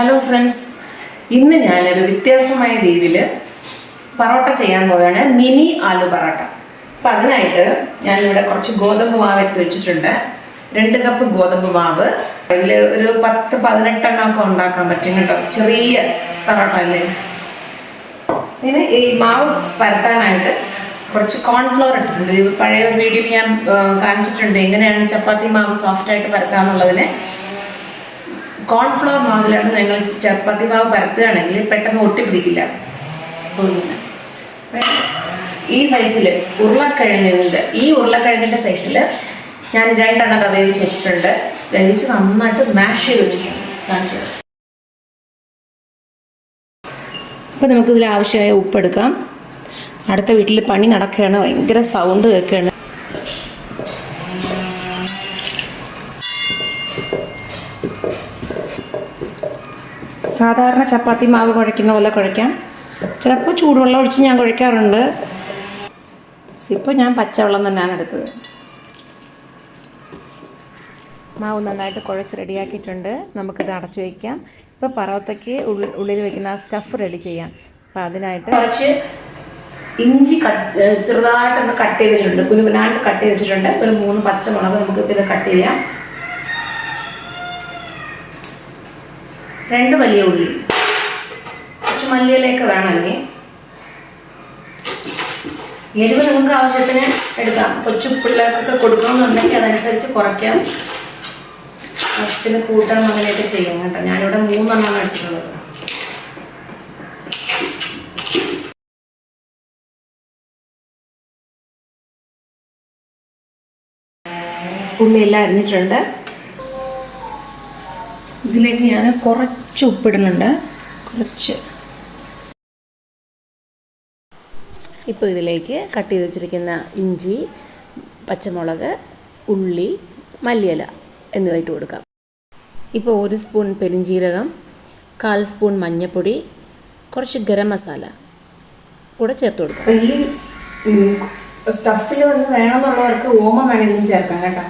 Hello friends, ഇന്ന് ഞാനൊരു വ്യത്യാസമായ രീതിയിൽ പറോട്ട ചെയ്യാൻ പോവുകയാണ്. മിനി ആലു പറോട്ട. അപ്പം അതിനായിട്ട് ഞാനിവിടെ കുറച്ച് ഗോതമ്പ് മാവ് എടുത്ത് വെച്ചിട്ടുണ്ട്. 2 കപ്പ് ഗോതമ്പ് മാവ്. അതിൽ ഒരു 10-18 എണ്ണമൊക്കെ ഉണ്ടാക്കാൻ പറ്റും കേട്ടോ. ചെറിയ പറോട്ട അല്ലേ. പിന്നെ ഈ മാവ് പരത്താനായിട്ട് കുറച്ച് കോൺഫ്ലോർ എടുത്തിട്ടുണ്ട്. ഇത് പഴയ വീഡിയോയിൽ ഞാൻ കാണിച്ചിട്ടുണ്ട് എങ്ങനെയാണ് ചപ്പാത്തി മാവ് സോഫ്റ്റായിട്ട് പരത്താന്നുള്ളതിന്. കോൺഫ്ലവർ മാവിലാണ് ഞങ്ങൾ ചപ്പാത്തി മാവ് പരത്തുകയാണെങ്കിൽ പെട്ടെന്ന് ഒട്ടിപ്പിടിക്കില്ല. സോ ഈ സൈസിൽ ഉരുളക്കിഴങ്ങിൻ്റെ സൈസിൽ ഞാൻ 2 എണ്ണ വേവിച്ച് വെച്ചിട്ടുണ്ട്. വേവിച്ച് നന്നായിട്ട് മാഷ് ചെയ്ത് വെച്ചിട്ടുണ്ട്. കാണിച്ചത്. അപ്പോൾ നമുക്കിതിൽ ആവശ്യമായ ഉപ്പെടുക്കാം. അടുത്ത വീട്ടിൽ പണി നടക്കുകയാണ്, ഭയങ്കര സൗണ്ട് കേൾക്കുകയാണ്. സാധാരണ ചപ്പാത്തി മാവ് കുഴയ്ക്കുന്ന പോലെ കുഴയ്ക്കാം. ചിലപ്പോൾ ചൂടുവെള്ളം ഒഴിച്ച് ഞാൻ കുഴയ്ക്കാറുണ്ട്. ഇപ്പോൾ ഞാൻ പച്ചവെള്ളം തന്നെയാണ് എടുത്തത്. മാവ് നന്നായിട്ട് കുഴച്ച് റെഡിയാക്കിയിട്ടുണ്ട്. നമുക്കിത് അടച്ചു വയ്ക്കാം. ഇപ്പോൾ പറോത്തയ്ക്ക് ഉള്ളിൽ വയ്ക്കുന്ന ആ സ്റ്റഫ് റെഡി ചെയ്യാം. അപ്പോൾ അതിനായിട്ട് കുറച്ച് ഇഞ്ചി ചെറുതായിട്ടൊന്ന് കട്ട് ചെയ്തിട്ടുണ്ട്. കുനുകുനായിട്ട് കട്ട് ചെയ്ത് വെച്ചിട്ടുണ്ട്. ഒരു 3 പച്ചമുളക് നമുക്കിപ്പോൾ ഇത് കട്ട് ചെയ്യാം. 2 വലിയ ഉള്ളി, കുറച്ച് മല്ലിയിലേക്ക് വേണമെങ്കിൽ. എരിവ് നമുക്ക് ആവശ്യത്തിന് എടുക്കാം. കൊച്ചു പിള്ളേർക്കൊക്കെ കൊടുക്കണമെന്നുണ്ടെങ്കിൽ അതനുസരിച്ച് കുറയ്ക്കാം. ആവശ്യത്തിന് കൂട്ടണം, അങ്ങനെയൊക്കെ ചെയ്യാം കേട്ടോ. ഞാനിവിടെ 3 എണ്ണമാണ് എടുത്തിട്ടുള്ളത്. ഉള്ളിയെല്ലാം അരിഞ്ഞിട്ടുണ്ട്. ഇതിലേക്ക് ഞാൻ കുറച്ച് ഉപ്പിടുന്നുണ്ട്. ഇപ്പോൾ ഇതിലേക്ക് കട്ട് ചെയ്ത് വെച്ചിരിക്കുന്ന ഇഞ്ചി, പച്ചമുളക്, ഉള്ളി, മല്ലിയില എന്നിവ ഇട്ട് കൊടുക്കാം. ഇപ്പോൾ 1 സ്പൂൺ പെരിഞ്ജീരകം, 1/4 സ്പൂൺ മഞ്ഞൾപ്പൊടി, കുറച്ച് ഗരം മസാല കൂടെ ചേർത്ത് കൊടുക്കാം. ഈ സ്റ്റഫിൽ വന്ന് വേണമെന്നുള്ളവർക്ക് ഓമം വേണമെങ്കിലും ചേർക്കാം കേട്ടോ.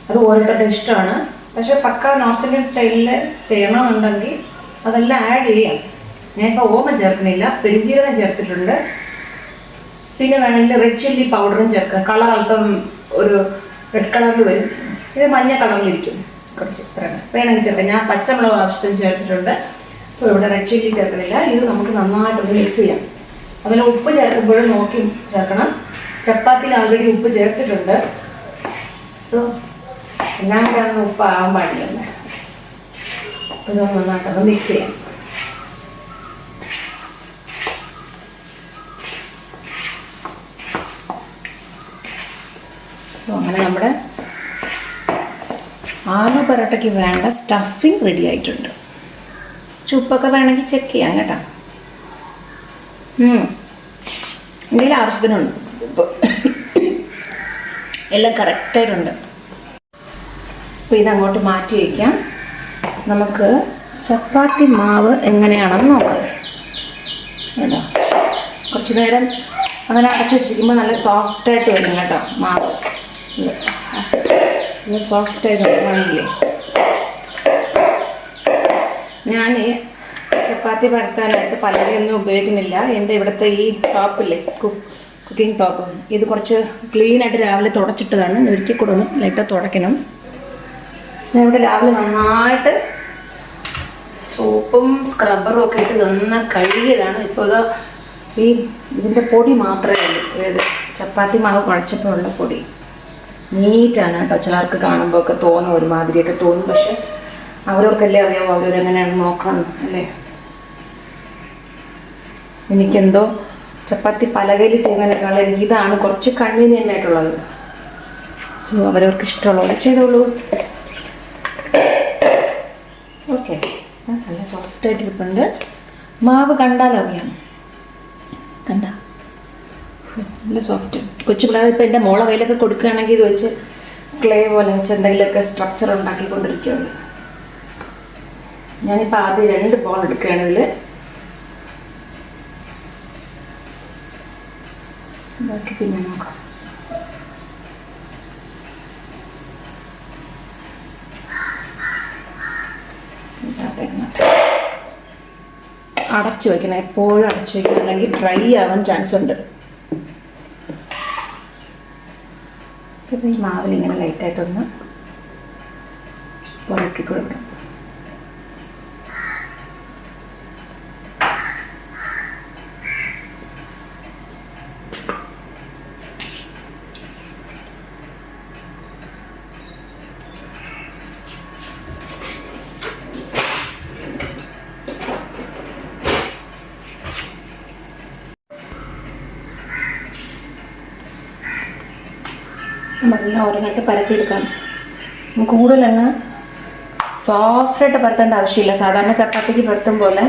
അത് ഓരോരുത്തരുടെ ഇഷ്ടമാണ്. പക്ഷേ പക്ക നോർത്ത് ഇന്ത്യൻ സ്റ്റൈലിൽ ചെയ്യണമെന്നുണ്ടെങ്കിൽ അതെല്ലാം ആഡ് ചെയ്യാം. ഞാനിപ്പോൾ ഓമം ചേർക്കുന്നില്ല, പെരിഞ്ജീരകം ചേർത്തിട്ടുണ്ട്. പിന്നെ വേണമെങ്കിൽ റെഡ് ചില്ലി പൗഡറും ചേർക്കാം. കളർ അല്പം ഒരു റെഡ് കളറിൽ വരും. ഇത് മഞ്ഞ കളറിലിരിക്കും. കുറച്ച് വേണമെങ്കിൽ ചേർക്കാം. ഞാൻ പച്ചമുളക് ആവശ്യത്തിന് ചേർത്തിട്ടുണ്ട്. സോ ഇവിടെ റെഡ് ചില്ലി ചേർക്കുന്നില്ല. ഇത് നമുക്ക് നന്നായിട്ടൊന്ന് മിക്സ് ചെയ്യാം. അതിൽ ഉപ്പ് ചേർക്കുമ്പോഴും നോക്കി ചേർക്കണം. ചപ്പാത്തിയിൽ ആൾറെഡി ഉപ്പ് ചേർത്തിട്ടുണ്ട്. സോ എല്ലാം കൂടെ ഒന്നും ഉപ്പാകാൻ പാടില്ല. അപ്പോൾ ഇതൊന്ന് നന്നായിട്ടൊന്ന് മിക്സ് ചെയ്യാം. സോ അങ്ങനെ നമ്മുടെ ആലു പരോട്ടയ്ക്ക് വേണ്ട സ്റ്റഫിങ് റെഡി ആയിട്ടുണ്ട്. ഉപ്പൊക്കെ വേണമെങ്കിൽ ചെക്ക് ചെയ്യാം കേട്ടോ. എന്തെങ്കിലും ആവശ്യത്തിനുണ്ട് ഉപ്പ്. എല്ലാം കറക്റ്റായിട്ടുണ്ട്. അപ്പോൾ ഇതങ്ങോട്ട് മാറ്റി വയ്ക്കാം. നമുക്ക് ചപ്പാത്തി മാവ് എങ്ങനെയാണെന്ന് നോക്കാം കേട്ടോ. കുറച്ച് നേരം അങ്ങനെ അടച്ചു വെച്ചിരിക്കുമ്പോൾ നല്ല സോഫ്റ്റായിട്ട് വരും കേട്ടോ മാവ്. നല്ല സോഫ്റ്റായിട്ട് വേണമെങ്കിലേ. ഞാൻ ചപ്പാത്തി പരത്താനായിട്ട് പലരെയൊന്നും ഉപയോഗിക്കുന്നില്ല. എൻ്റെ ഇവിടുത്തെ ഈ ടോപ്പില്ലേ, കുക്കിംഗ് ടോപ്പ്, ഇത് കുറച്ച് ക്ലീനായിട്ട് രാവിലെ തുടച്ചിട്ടതാണ്. ഒരിക്കൽ കൂടെ ഒന്ന് ലൈറ്റായി തുടയ്ക്കണം. ഞാൻ ഇവിടെ രാവിലെ നന്നായിട്ട് സോപ്പും സ്ക്രബ്ബറും ഒക്കെ ഇട്ട് നന്നായി കഴുകിയതാണ്. ഇപ്പോൾ ഇത് ഇതിൻ്റെ പൊടി മാത്രമേ ഉള്ളൂ. ഏത് ചപ്പാത്തി മാവ് കുഴച്ചപ്പോൾ ഉള്ള പൊടി നീറ്റാണ് കേട്ടോ. ചിലർക്ക് കാണുമ്പോൾ ഒക്കെ തോന്നും, ഒരുമാതിരിയൊക്കെ തോന്നും. പക്ഷെ അവരവർക്കല്ലേ അറിയാമോ അവരവരെങ്ങനെയാണ് നോക്കണം അല്ലേ. എനിക്കെന്തോ ചപ്പാത്തി പലകയിൽ ചെയ്യുന്നതിനേക്കാൾ എനിക്കിതാണ് കുറച്ച് കൺവീനിയൻ്റ് ആയിട്ടുള്ളത്. സോ അവരവർക്ക് ഇഷ്ടമുള്ളത് ചെയ്തോളൂ. ഓക്കെ, നല്ല സോഫ്റ്റായിട്ടിരിപ്പുണ്ട്. മാവ് കണ്ടാലറിയാം. കണ്ട നല്ല സോഫ്റ്റ്. കൊച്ചു പിള്ളേർ ഇപ്പോൾ എൻ്റെ മോളെ കയ്യിലൊക്കെ കൊടുക്കുകയാണെങ്കിൽ ഇത് വെച്ച് ക്ലേ പോലെ വെച്ച് എന്തെങ്കിലുമൊക്കെ സ്ട്രക്ചർ ഉണ്ടാക്കിക്കൊണ്ടിരിക്കുകയാണ്. ഞാനിപ്പോൾ ആദ്യം 2 ബോൾ എടുക്കുകയാണ്. ഇതിൽ ബാക്കി പിന്നെ നോക്കാം. ഇതാ അടച്ചു വയ്ക്കണം, എപ്പോഴും അടച്ചു വയ്ക്കണം, അല്ലെങ്കിൽ ഡ്രൈ ആവാൻ ചാൻസ് ഉണ്ട്. അപ്പോൾ ഈ മാവിൽ ഇങ്ങനെ ലൈറ്റായിട്ടൊന്ന് പുരട്ടി കൊടുക്കണം. നമുക്കെല്ലാം ഓരോന്നായിട്ട് പരത്തിയെടുക്കാം. കൂടുതലങ്ങ് സോഫ്റ്റായിട്ട് പരത്തേണ്ട ആവശ്യമില്ല. സാധാരണ ചപ്പാത്തിക്ക് പരത്തും പോലെ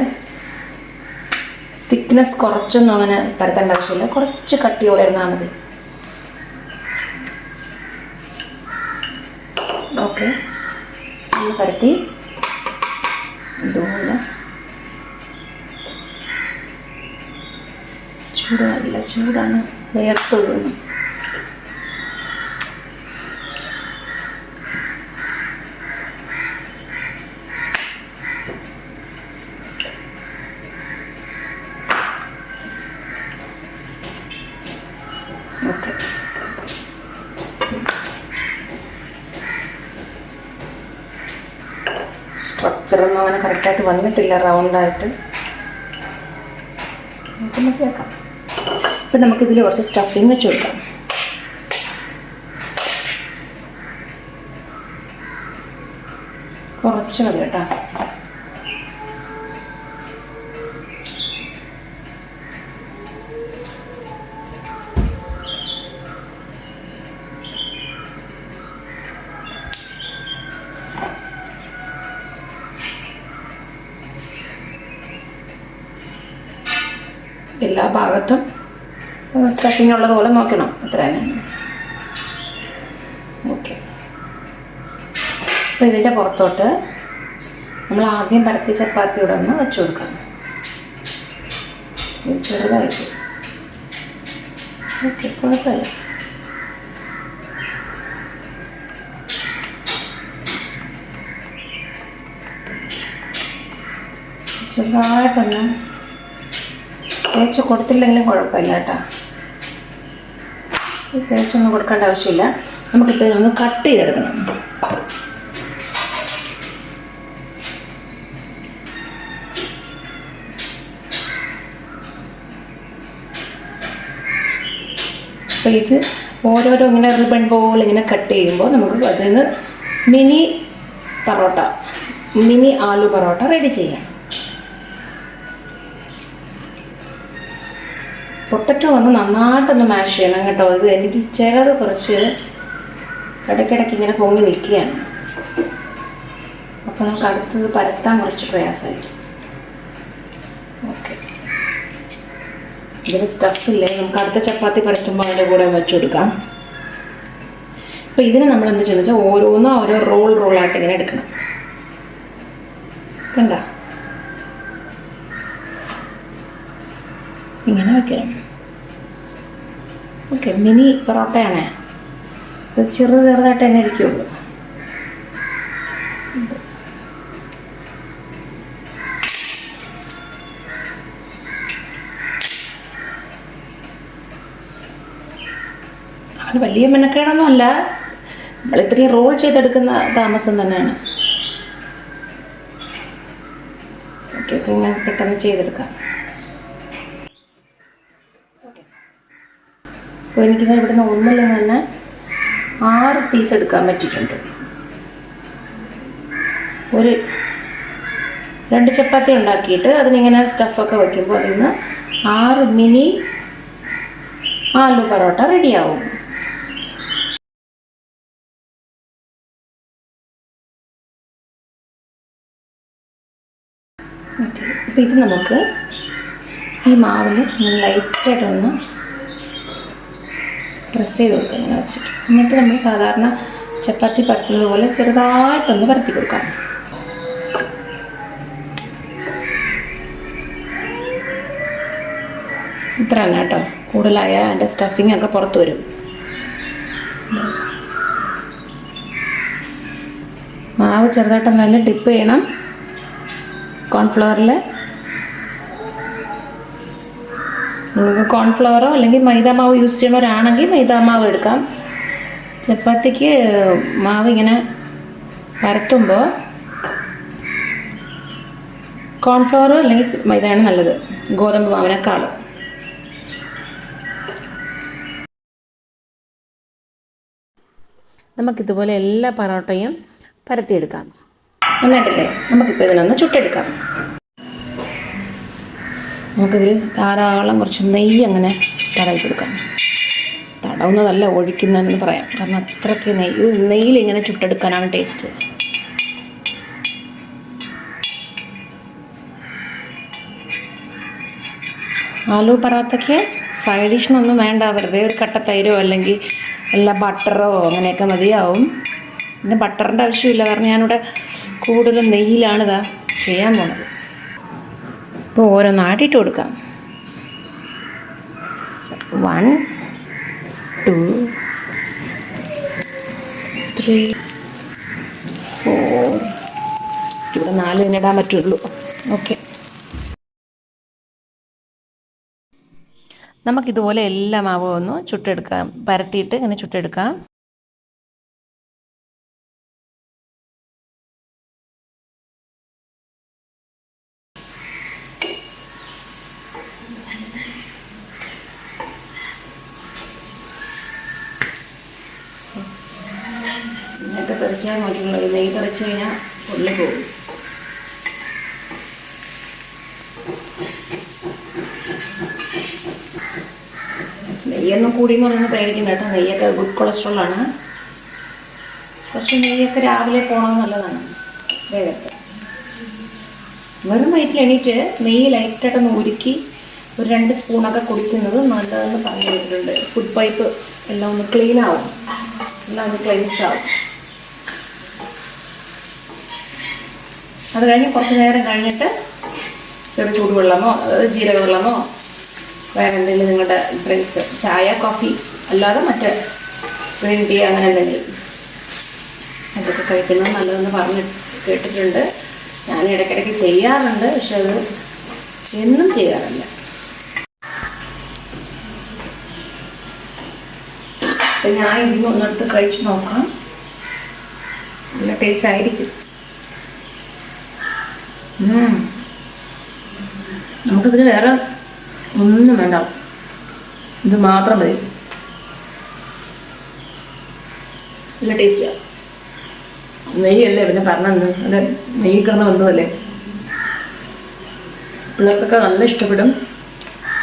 തിക്നെസ് കുറച്ചൊന്നും അങ്ങനെ പരത്തേണ്ട ആവശ്യമില്ല. കുറച്ച് കട്ടിയോടെ ഇരുന്നാൽ മതി. ഓക്കെ, ഒന്ന് പരത്തി ഇതുപോലെ ചൂടാണ്, വേർത്തൊഴുകുന്നു. ഓക്കെ, സ്ട്രക്ചറൊന്നും അങ്ങനെ കറക്റ്റായിട്ട് വന്നിട്ടില്ല, റൗണ്ടായിട്ട്. നമുക്ക് വെക്കാം. ഇപ്പം നമുക്കിതിൽ കുറച്ച് സ്റ്റഫിങ് വെച്ച് കൊടുക്കാം. കുറച്ച് മതി കേട്ടോ. എല്ലാ ഭാഗത്തും സ്റ്റഫിങ് ഉള്ളതുപോലെ നോക്കണം, അത്ര തന്നെ. ഓക്കെ, അപ്പോൾ ഇതിൻ്റെ പുറത്തോട്ട് നമ്മൾ ആദ്യം പരത്തി ചപ്പാത്തിയുടെ ഒന്ന് വെച്ച് കൊടുക്കാം. ചെറുതായിട്ട്. ഓക്കെ, കുഴപ്പമില്ല. ചെറുതായിട്ടൊന്ന് തേച്ച് കൊടുത്തില്ലെങ്കിലും കുഴപ്പമില്ല കേട്ടോ. തേച്ചൊന്നും കൊടുക്കേണ്ട ആവശ്യമില്ല. നമുക്കിതൊന്ന് കട്ട് ചെയ്തെടുക്കണം. അപ്പോൾ ഇത് ഓരോരോ ഇങ്ങനെ റിബൺ പോലെ ഇങ്ങനെ കട്ട് ചെയ്യുമ്പോൾ നമുക്ക് അതിൽ നിന്ന് മിനി ആലു പൊറോട്ട റെഡി ചെയ്യാം. പൊട്ടറ്റോ ഒന്ന് നന്നായിട്ടൊന്ന് മാഷ് ചെയ്യണം കേട്ടോ. ഇത് എനിക്ക് ചിലത് കുറച്ച് ഇടയ്ക്കിടയ്ക്ക് ഇങ്ങനെ പൊങ്ങി നിൽക്കുകയാണ്. അപ്പോൾ നമുക്ക് അടുത്തത് പരത്താൻ കുറച്ച് പ്രയാസമായിരിക്കും. ഓക്കെ, ഇതിൽ സ്റ്റഫില്ലേ, നമുക്ക് അടുത്ത ചപ്പാത്തി പരത്തുമ്പോൾ അതിൻ്റെ കൂടെ വെച്ച് കൊടുക്കാം. അപ്പോൾ ഇതിന് നമ്മൾ എന്ത് ചെയ്യുന്നത് വെച്ചാൽ ഓരോന്നും ഓരോ റോളായിട്ട് ഇങ്ങനെ എടുക്കണം. കണ്ട, ഇങ്ങനെ വയ്ക്കണം. ഓക്കെ, മിനി പൊറോട്ടയാണ്. ഇത് ചെറുതായിട്ട് തന്നെ ഇരിക്കുള്ളൂ. അങ്ങനെ വലിയ മെനക്കേടൊന്നും അല്ല, നമ്മൾ ഇത്രയും റോൾ ചെയ്തെടുക്കുന്ന താമസം തന്നെയാണ്. ഓക്കെ, അപ്പോൾ ഇങ്ങനെ പെട്ടെന്ന് ചെയ്തെടുക്കാം. അപ്പോൾ എനിക്കിത് ഇവിടുന്ന് ഒന്നിൽ തന്നെ 6 പീസ് എടുക്കാൻ പറ്റിയിട്ടുണ്ട്. 2 ചപ്പാത്തി ഉണ്ടാക്കിയിട്ട് അതിനിങ്ങനെ സ്റ്റഫൊക്കെ വയ്ക്കുമ്പോൾ അതിൽ നിന്ന് 6 മിനി ആലു പൊറോട്ട റെഡിയാവും. ഓക്കെ, അപ്പോൾ ഇത് നമുക്ക് ഈ മാവിൽ ഇങ്ങനെ ലൈറ്റായിട്ടൊന്ന് പ്രസ് ചെയ്ത് കൊടുക്കുക ഇങ്ങനെ വെച്ചിട്ട്. എന്നിട്ട് നമ്മൾ സാധാരണ ചപ്പാത്തി പരത്തുന്നത് പോലെ ചെറുതായിട്ടൊന്ന് പരത്തി കൊടുക്കാം. ഇത്ര തന്നെ കേട്ടോ. കൂടുതലായാൽ അതിൻ്റെ സ്റ്റഫിങ് ഒക്കെ പുറത്ത് വരും. മാവ് ചെറുതായിട്ട് നല്ല ടിപ്പ് ചെയ്യണം കോൺഫ്ലവറിൽ. നിങ്ങൾക്ക് കോൺഫ്ലവറോ അല്ലെങ്കിൽ മൈദാമാവ് യൂസ് ചെയ്യുന്നവരാണെങ്കിൽ മൈദാമാവ് എടുക്കാം. ചപ്പാത്തിക്ക് മാവ് ഇങ്ങനെ പരത്തുമ്പോൾ കോൺഫ്ലവർ അല്ലെങ്കിൽ മൈദയാണ് നല്ലത്, ഗോതമ്പ് മാവിനേക്കാളും. നമുക്കിതുപോലെ എല്ലാ പൊറോട്ടയും പരത്തിയെടുക്കാം. നന്നായിട്ടല്ലേ? നമുക്കിപ്പോൾ ഇതിനൊന്ന് ചുട്ടെടുക്കാം. നമുക്കിതിൽ ധാരാളം കുറച്ച് നെയ്യ് അങ്ങനെ തടവി കൊടുക്കാം. തടവുന്നതല്ല, ഒഴിക്കുന്നതെന്ന് പറയാം. കാരണം അത്രയ്ക്ക് നെയ്യിൽ ഇങ്ങനെ ചുട്ടെടുക്കാനാണ് ടേസ്റ്റ്. ആലു പറാത്തയ്ക്ക് സൈഡ് ഡിഷിനൊന്നും വേണ്ട, വെറുതെ ഒരു കട്ട തൈരോ അല്ലെങ്കിൽ എല്ലാ ബട്ടറോ അങ്ങനെയൊക്കെ മതിയാവും. പിന്നെ ബട്ടറിൻ്റെ ആവശ്യമില്ല, കാരണം ഞാനിവിടെ കൂടുതലും നെയ്യിലാണിതാ ചെയ്യാൻ പോണത്. ഇപ്പോൾ ഓരോന്നായിട്ടിട്ട് കൊടുക്കാം. 1 2 3 4 ഇവിടെ 4 ഇതിനിടാൻ പറ്റുള്ളൂ. ഓക്കെ, നമുക്കിതുപോലെ എല്ലാ മാവും ഒന്ന് ചുട്ടെടുക്കാം, പരത്തിയിട്ട് ഇങ്ങനെ ചുട്ടെടുക്കാം. ഇങ്ങനെയൊക്കെ തെറിക്കാൻ നോക്കിയുള്ളൂ, നെയ്യ് തെറിച്ച് കഴിഞ്ഞാൽ ഉള്ളിൽ പോകും. നെയ്യൊന്നും കൂടി എന്ന് പറയുന്നത് പേടിക്കണ്ട കേട്ടോ, നെയ്യൊക്കെ ഗുഡ് കൊളസ്ട്രോളാണ്. പക്ഷെ നെയ്യൊക്കെ രാവിലെ പോകണമെന്ന് നല്ലതാണ്. വേഗത്ത് വെറും വയറ്റിൽ എണീറ്റ് നെയ്യ് ലൈറ്റായിട്ടൊന്ന് ഉരുക്കി ഒരു 2 സ്പൂണൊക്കെ കുടിക്കുന്നത് നല്ലതെന്ന് പറഞ്ഞു കേട്ടിട്ടുണ്ട്. ഫുഡ് പൈപ്പ് എല്ലാം ഒന്ന് ക്ലീൻ ആവും, എല്ലാം ഒന്ന് ക്ലെൻസ് ആവും. അത് കഴിഞ്ഞ് കുറച്ച് നേരം കഴിഞ്ഞിട്ട് ചെറു ചൂടുവെള്ളമോ ജീരക വെള്ളമോ വേറെ എന്തെങ്കിലും നിങ്ങളുടെ ഡ്രിങ്ക്സ്, ചായ കോഫി അല്ലാതെ മറ്റ് ഗ്രീൻ ടീ അങ്ങനെ എന്തെങ്കിലും അതൊക്കെ കഴിക്കുന്നത് നല്ലതെന്ന് പറഞ്ഞ് കേട്ടിട്ടുണ്ട്. ഞാൻ ഇടയ്ക്കിടയ്ക്ക് ചെയ്യാറുണ്ട്, പക്ഷെ അത് എന്നും ചെയ്യാറില്ല. അപ്പം ഞാൻ ഇന്ന് ഒന്നെടുത്ത് കഴിച്ച് നോക്കാം, നല്ല ടേസ്റ്റ് ആയിരിക്കും. നമുക്കിതിന് വേറെ ഒന്നും വേണ്ട, ഇത് മാത്രം മതി. നല്ല ടേസ്റ്റിയാണ്. നെയ്യല്ലേ പിന്നെ പറഞ്ഞത്, നല്ല നെയ്യ് കിടന്ന് വന്നതല്ലേ, പിള്ളേർക്കൊക്കെ നല്ല ഇഷ്ടപ്പെടും.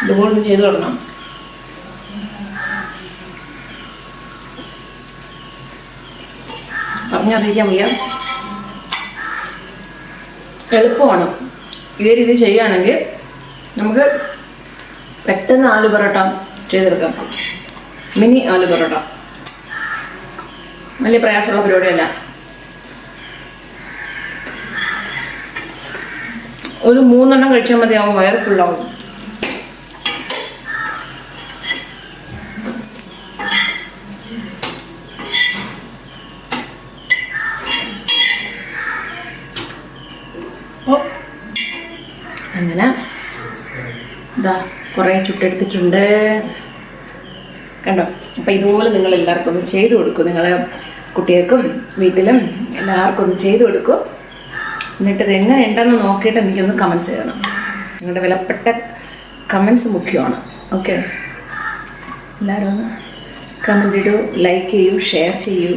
ഇതുപോലെ ഒന്ന് ചെയ്ത് തുടങ്ങണം. പറഞ്ഞറിയിക്കാൻ വയ്യ, എളുപ്പമാണ്. ഇതേ രീതി ചെയ്യുകയാണെങ്കിൽ നമുക്ക് പെട്ടെന്ന് ആലു പൊറോട്ട ചെയ്തെടുക്കാം. മിനി ആലു പൊറോട്ട വലിയ പ്രയാസമുള്ള പരിപാടിയല്ല. ഒരു 3 എണ്ണം കഴിച്ചാൽ മതിയാവും, വയറ് ഫുള്ളാവും. അങ്ങനെ ഇതാ കുറേ ചുട്ടെടുത്തിട്ടുണ്ട് കണ്ടോ. അപ്പം ഇതുപോലെ നിങ്ങൾ എല്ലാവർക്കും ഒന്ന് ചെയ്തു കൊടുക്കും, നിങ്ങളെ കുട്ടികൾക്കും വീട്ടിലും എല്ലാവർക്കും ഒന്ന് ചെയ്തു കൊടുക്കും. എന്നിട്ട് ഇത് എങ്ങനെ ഉണ്ടെന്ന് നോക്കിയിട്ട് എനിക്കൊന്ന് കമൻസ് ചെയ്യണം. നിങ്ങളുടെ വിലപ്പെട്ട കമൻസ് മുഖ്യമാണ്. ഓക്കെ, എല്ലാവരും ഒന്ന് കമൻ്റ് ഇടൂ, ലൈക്ക് ചെയ്യൂ, ഷെയർ ചെയ്യൂ.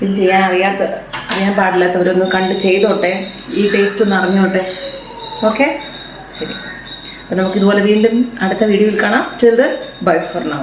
ഇത് ചെയ്യാൻ അറിയാൻ പാടില്ലാത്തവരൊന്ന് കണ്ട് ചെയ്തോട്ടെ, ഈ ടേസ്റ്റ് ഒന്ന് അറിഞ്ഞോട്ടെ. ഓക്കെ, ശരി. അപ്പോൾ നമുക്കിതുപോലെ വീണ്ടും അടുത്ത വീഡിയോയിൽ കാണാം. Children, bye for now.